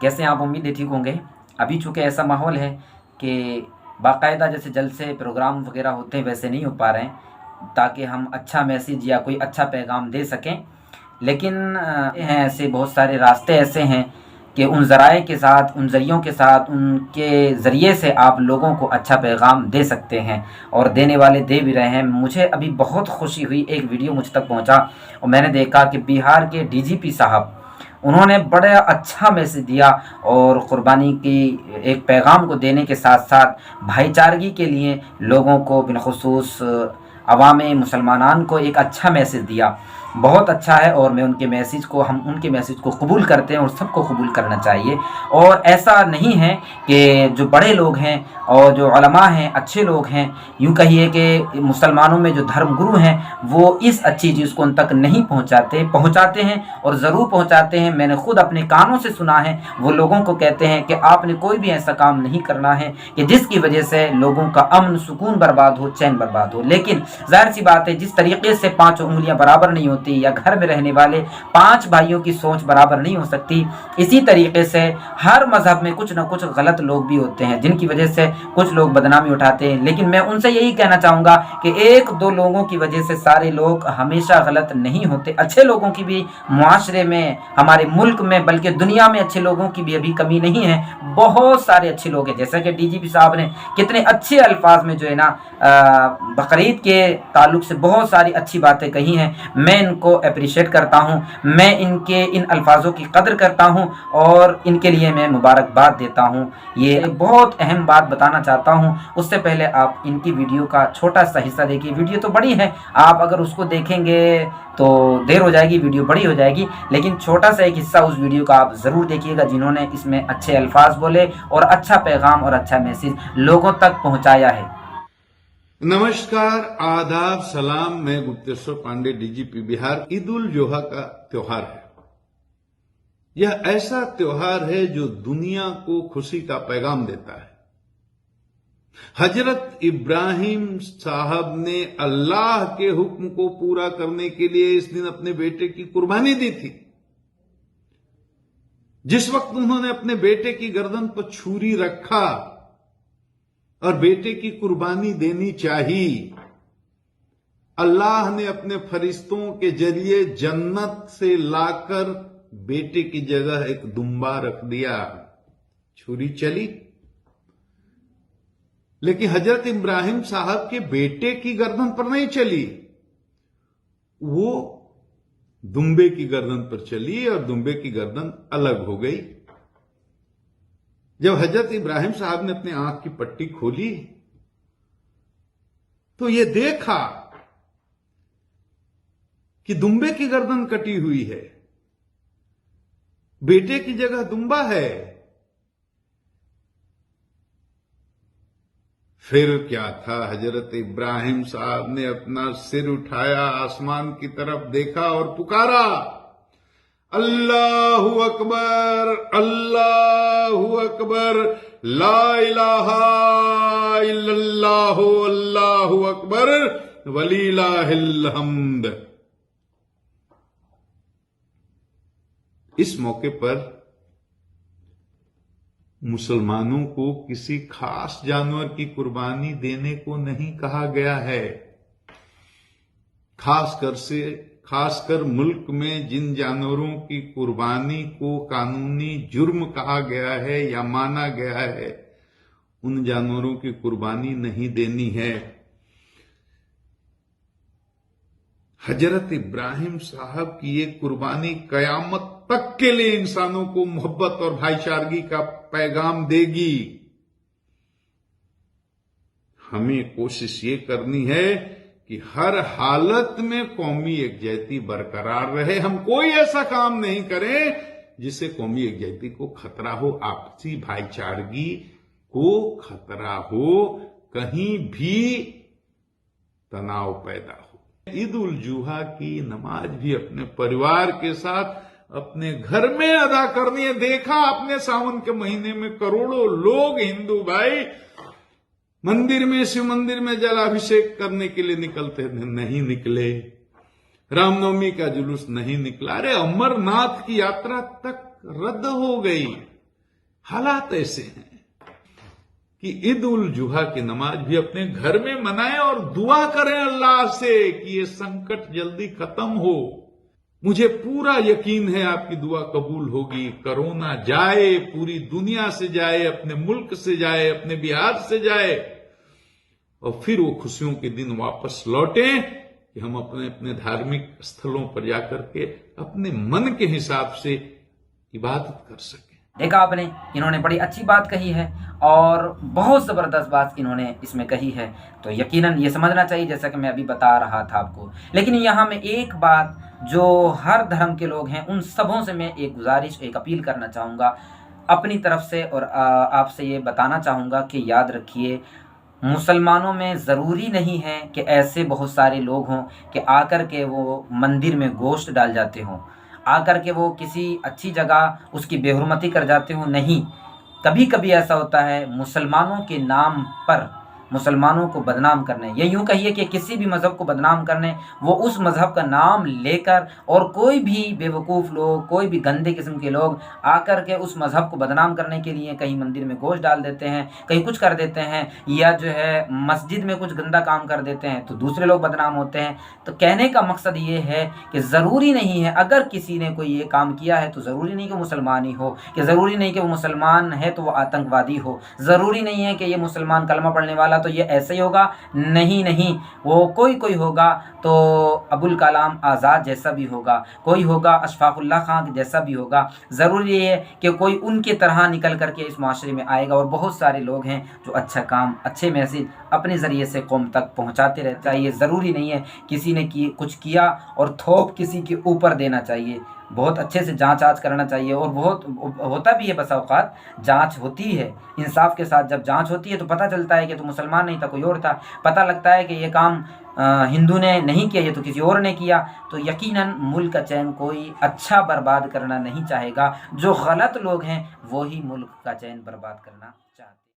कैसे आप उम्मीद ठीक होंगे। अभी चूँकि ऐसा माहौल है कि बाकायदा जैसे जलसे प्रोग्राम वगैरह होते हैं वैसे नहीं हो पा रहे हैं ताकि हम अच्छा मैसेज या कोई अच्छा पैगाम दे सकें। लेकिन हैं ऐसे बहुत सारे रास्ते ऐसे हैं कि उन ज़राए के साथ, उन ज़रियों के साथ, उनके ज़रिए से आप लोगों को अच्छा पैगाम दे सकते हैं और देने वाले दे भी रहे हैं। मुझे अभी बहुत खुशी हुई, एक वीडियो मुझ तक पहुंचा और मैंने देखा कि बिहार के डीजीपी साहब उन्होंने बड़ा अच्छा मैसेज दिया और क़ुरबानी की एक पैगाम को देने के साथ साथ भाईचारगी के लिए लोगों को बिलख़ुसूस अवामे मुसलमानान को एक अच्छा मैसेज दिया। बहुत अच्छा है और मैं हम उनके मैसेज को कबूल करते हैं और सबको कबूल करना चाहिए। और ऐसा नहीं है कि जो बड़े लोग हैं और जो उलमा हैं, अच्छे लोग हैं, यूँ कहिए कि मुसलमानों में जो धर्मगुरु हैं वो इस अच्छी चीज़ को उन तक नहीं पहुँचाते हैं और ज़रूर पहुँचाते हैं। मैंने खुद अपने कानों से सुना है, वो लोगों को कहते हैं कि आपने कोई भी ऐसा काम नहीं करना है कि जिसकी वजह से लोगों का अमन सुकून बर्बाद हो, चैन बर्बाद हो। लेकिन जाहिर सी बात है, जिस तरीके से 5 उंगलियां बराबर नहीं होती या घर में रहने वाले 5 भाइयों की सोच बराबर नहीं हो सकती, इसी तरीके से हर मजहब में कुछ ना कुछ गलत लोग भी होते हैं जिनकी वजह से कुछ लोग बदनामी उठाते हैं। लेकिन मैं उनसे यही कहना चाहूँगा कि 1-2 लोगों की वजह से सारे लोग हमेशा गलत नहीं होते। अच्छे लोगों की भी मुआशरे में, हमारे मुल्क में, बल्कि दुनिया में अच्छे लोगों की भी अभी कमी नहीं है। बहुत सारे अच्छे लोग हैं, जैसा कि डीजीपी साहब ने कितने अच्छे अल्फाज में जो है ना बकरीद के ताल्लुक से बहुत सारी अच्छी बातें कही हैं। मैं इनको अप्रिशिएट करता हूँ, मैं इनके इन अल्फाजों की कदर करता हूँ और इनके लिए मैं मुबारकबाद देता हूँ। ये बहुत अहम बात बताना चाहता हूँ। उससे पहले आप इनकी वीडियो का छोटा सा हिस्सा देखिए। वीडियो तो बड़ी है, आप अगर उसको देखेंगे तो देर हो जाएगी, वीडियो बड़ी हो जाएगी, लेकिन छोटा सा एक हिस्सा उस वीडियो का आप ज़रूर देखिएगा जिन्होंने इसमें अच्छे अल्फाज बोले और अच्छा पैगाम और अच्छा मैसेज लोगों तक पहुँचाया है। नमस्कार, आदाब, सलाम। मैं गुप्तेश्वर पांडे, डीजीपी बिहार। ईद उल जोहा का त्योहार है। यह ऐसा त्योहार है जो दुनिया को खुशी का पैगाम देता है। हजरत इब्राहिम साहब ने अल्लाह के हुक्म को पूरा करने के लिए इस दिन अपने बेटे की कुर्बानी दी थी। जिस वक्त उन्होंने अपने बेटे की गर्दन पर छुरी रखा और बेटे की कुर्बानी देनी चाहिए, अल्लाह ने अपने फरिश्तों के जरिए जन्नत से लाकर बेटे की जगह एक दुम्बा रख दिया। छुरी चली, लेकिन हजरत इब्राहिम साहब के बेटे की गर्दन पर नहीं चली, वो दुम्बे की गर्दन पर चली और दुम्बे की गर्दन अलग हो गई। जब हजरत इब्राहिम साहब ने अपनी आंख की पट्टी खोली तो ये देखा कि दुम्बे की गर्दन कटी हुई है, बेटे की जगह दुम्बा है। फिर क्या था, हजरत इब्राहिम साहब ने अपना सिर उठाया, आसमान की तरफ देखा और पुकारा, अल्लाहु अकबर, अल्लाहु अकबर, ला इलाहा इल्लल्लाहु, अल्लाहु अकबर, वलिल्लाहिल हम्द। इस मौके पर मुसलमानों को किसी खास जानवर की कुर्बानी देने को नहीं कहा गया है। खासकर मुल्क में जिन जानवरों की कुर्बानी को कानूनी जुर्म कहा गया है या माना गया है, उन जानवरों की कुर्बानी नहीं देनी है। हजरत इब्राहिम साहब की ये कुर्बानी कयामत तक के लिए इंसानों को मोहब्बत और भाईचारगी का पैगाम देगी। हमें कोशिश ये करनी है कि हर हालत में कौमी यकजहती बरकरार रहे। हम कोई ऐसा काम नहीं करें जिससे कौमी यकजहती को खतरा हो, आपसी भाईचारगी को खतरा हो, कहीं भी तनाव पैदा हो। ईद उल जुहा की नमाज भी अपने परिवार के साथ अपने घर में अदा करनी है। देखा आपने सावन के महीने में करोड़ों लोग हिंदू भाई मंदिर में, शिव मंदिर में जलाभिषेक करने के लिए निकलते थे, नहीं निकले। रामनवमी का जुलूस नहीं निकला। अरे अमरनाथ की यात्रा तक रद्द हो गई। हालात ऐसे हैं कि ईद उल जुहा की नमाज भी अपने घर में मनाएं और दुआ करें अल्लाह से कि ये संकट जल्दी खत्म हो। मुझे पूरा यकीन है आपकी दुआ कबूल होगी। कोरोना जाए, पूरी दुनिया से जाए, अपने मुल्क से जाए, अपने बिहार से जाए, और फिर वो खुशियों के दिन वापस लौटें कि हम अपने अपने धार्मिक स्थलों पर जाकर के अपने मन के हिसाब से इबादत कर सकें। देखा आपने, इन्होंने बड़ी अच्छी बात कही है और बहुत ज़बरदस्त बात इन्होंने इसमें कही है। तो यकीनन ये समझना चाहिए जैसा कि मैं अभी बता रहा था आपको। लेकिन यहाँ मैं एक बात जो हर धर्म के लोग हैं उन सबों से मैं एक गुजारिश, एक अपील करना चाहूँगा अपनी तरफ से, और आपसे ये बताना चाहूँगा कि याद रखिए, मुसलमानों में ज़रूरी नहीं है कि ऐसे बहुत सारे लोग हों कि आकर के वो मंदिर में गोश्त डाल जाते हों, आकर के वो किसी अच्छी जगह उसकी बेहुरमती कर जाते हों। नहीं, कभी कभी ऐसा होता है मुसलमानों के नाम पर मुसलमानों को बदनाम करने, या यूँ कहिए कि किसी भी मज़हब को बदनाम करने, वो उस मज़हब का नाम लेकर, और कोई भी बेवकूफ़ लोग, कोई भी गंदे किस्म के लोग आकर के उस मज़हब को बदनाम करने के लिए कहीं मंदिर में गोश्त डाल देते हैं, कहीं कुछ कर देते हैं, या जो है मस्जिद में कुछ गंदा काम कर देते हैं तो दूसरे लोग बदनाम होते हैं। तो कहने का मकसद ये है कि ज़रूरी नहीं है, अगर किसी ने कोई ये काम किया है तो ज़रूरी नहीं कि मुसलमान ही हो, कि ज़रूरी नहीं कि वो मुसलमान है तो वो आतंकवादी हो, ज़रूरी नहीं है कि ये मुसलमान कलमा पढ़ने वाला तो ये ऐसे ही होगा। नहीं, वो कोई होगा तो अबुल कलाम आज़ाद जैसा भी होगा, कोई होगा अशफाकुल्लाह खान जैसा भी होगा। ज़रूरी है कि कोई उनके तरह निकल करके इस माशरे में आएगा। और बहुत सारे लोग हैं जो अच्छा काम, अच्छे मैसेज अपने ज़रिए से कौम तक पहुँचाते रहते हैं। ये ज़रूरी नहीं है किसी ने कुछ किया और थोप किसी के ऊपर देना चाहिए। बहुत अच्छे से जांच करना चाहिए, और बहुत होता भी है, बसा औकात जांच होती है इंसाफ के साथ। जब जांच होती है तो पता चलता है कि तो मुसलमान नहीं था, कोई और था। पता लगता है कि ये काम हिंदू ने नहीं किया, ये तो किसी और ने किया। तो यकीनन मुल्क का चैन कोई अच्छा बर्बाद करना नहीं चाहेगा। जो गलत लोग हैं वो ही मुल्क का चैन बर्बाद करना चाहते हैं।